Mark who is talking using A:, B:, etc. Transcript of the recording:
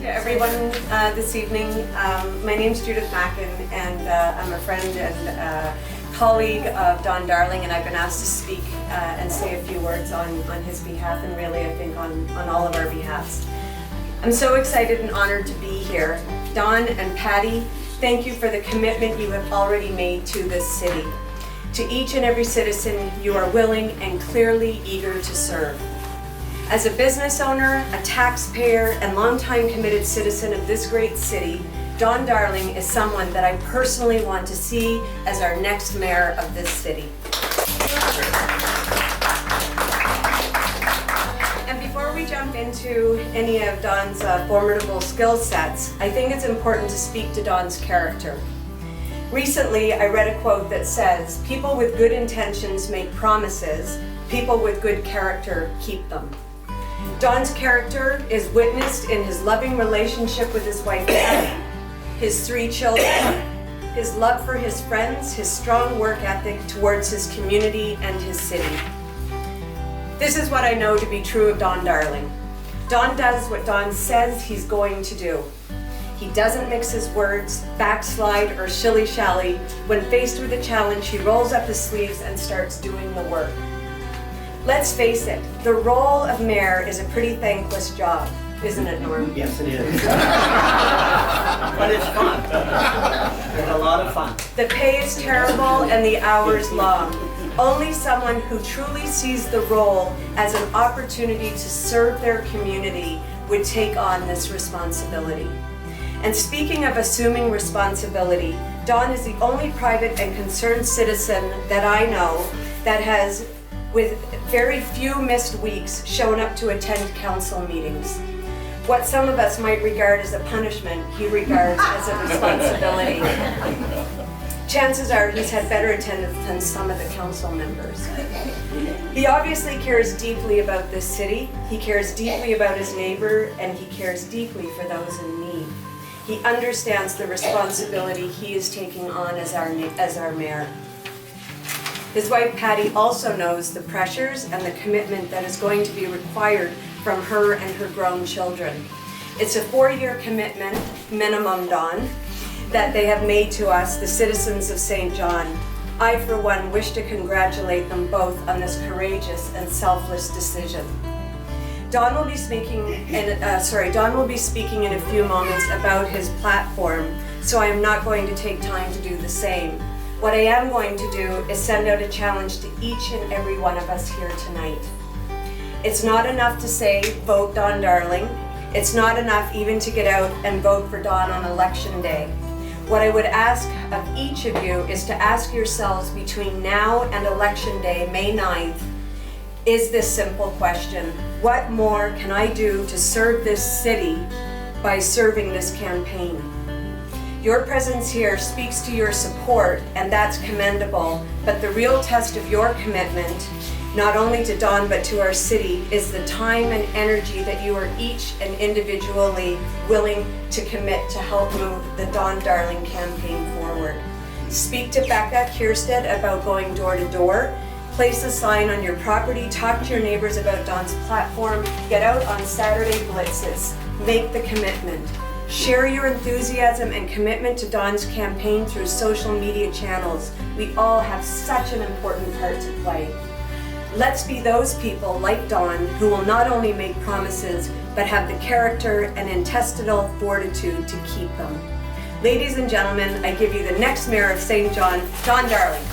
A: to everyone this evening. My name's Judith Mackin, and I'm a friend and colleague of Don Darling, and I've been asked to speak and say a few words on his behalf, and really I think on all of our behalfs. I'm so excited and honored to be here. Don and Patty, thank you for the commitment you have already made to this city. To each and every citizen, you are willing and clearly eager to serve. As a business owner, a taxpayer, and longtime committed citizen of this great city, Don Darling is someone that I personally want to see as our next mayor of this city. And before we jump into any of Don's formidable skill sets, I think it's important to speak to Don's character. Recently, I read a quote that says, "People with good intentions make promises, people with good character keep them." Don's character is witnessed in his loving relationship with his wife, Patty, his 3 children, his love for his friends, his strong work ethic towards his community and his city. This is what I know to be true of Don Darling. Don does what Don says he's going to do. He doesn't mix his words, backslide, or shilly-shally. When faced with a challenge, he rolls up his sleeves and starts doing the work. Let's face it, the role of mayor is a pretty thankless job, isn't it, Norm?
B: Yes, it is. But it's fun. It's a lot of fun.
A: The pay is terrible and the hours long. Only someone who truly sees the role as an opportunity to serve their community would take on this responsibility. And speaking of assuming responsibility, Don is the only private and concerned citizen that I know that has, with very few missed weeks, shown up to attend council meetings. What some of us might regard as a punishment, he regards as a responsibility. Chances are he's had better attendance than some of the council members. He obviously cares deeply about this city, he cares deeply about his neighbor, and he cares deeply for those in need. He understands the responsibility he is taking on as our mayor. His wife Patty also knows the pressures and the commitment that is going to be required from her and her grown children. It's a 4-year commitment, minimum, Don, that they have made to us, the citizens of St. John. I, for one, wish to congratulate them both on this courageous and selfless decision. Don will be speaking in a few moments about his platform, so I am not going to take time to do the same. What I am going to do is send out a challenge to each and every one of us here tonight. It's not enough to say, vote Don Darling. It's not enough even to get out and vote for Don on election day. What I would ask of each of you is to ask yourselves between now and election day, May 9th, is this simple question: what more can I do to serve this city by serving this campaign? Your presence here speaks to your support, and that's commendable, but the real test of your commitment, not only to Don but to our city, is the time and energy that you are each and individually willing to commit to help move the Don Darling campaign forward. Speak to Becca Kierstead about going door to door. Place a sign on your property, talk to your neighbors about Don's platform, get out on Saturday blitzes, make the commitment. Share your enthusiasm and commitment to Don's campaign through social media channels. We all have such an important part to play. Let's be those people like Don who will not only make promises, but have the character and intestinal fortitude to keep them. Ladies and gentlemen, I give you the next mayor of St. John, Don Darling.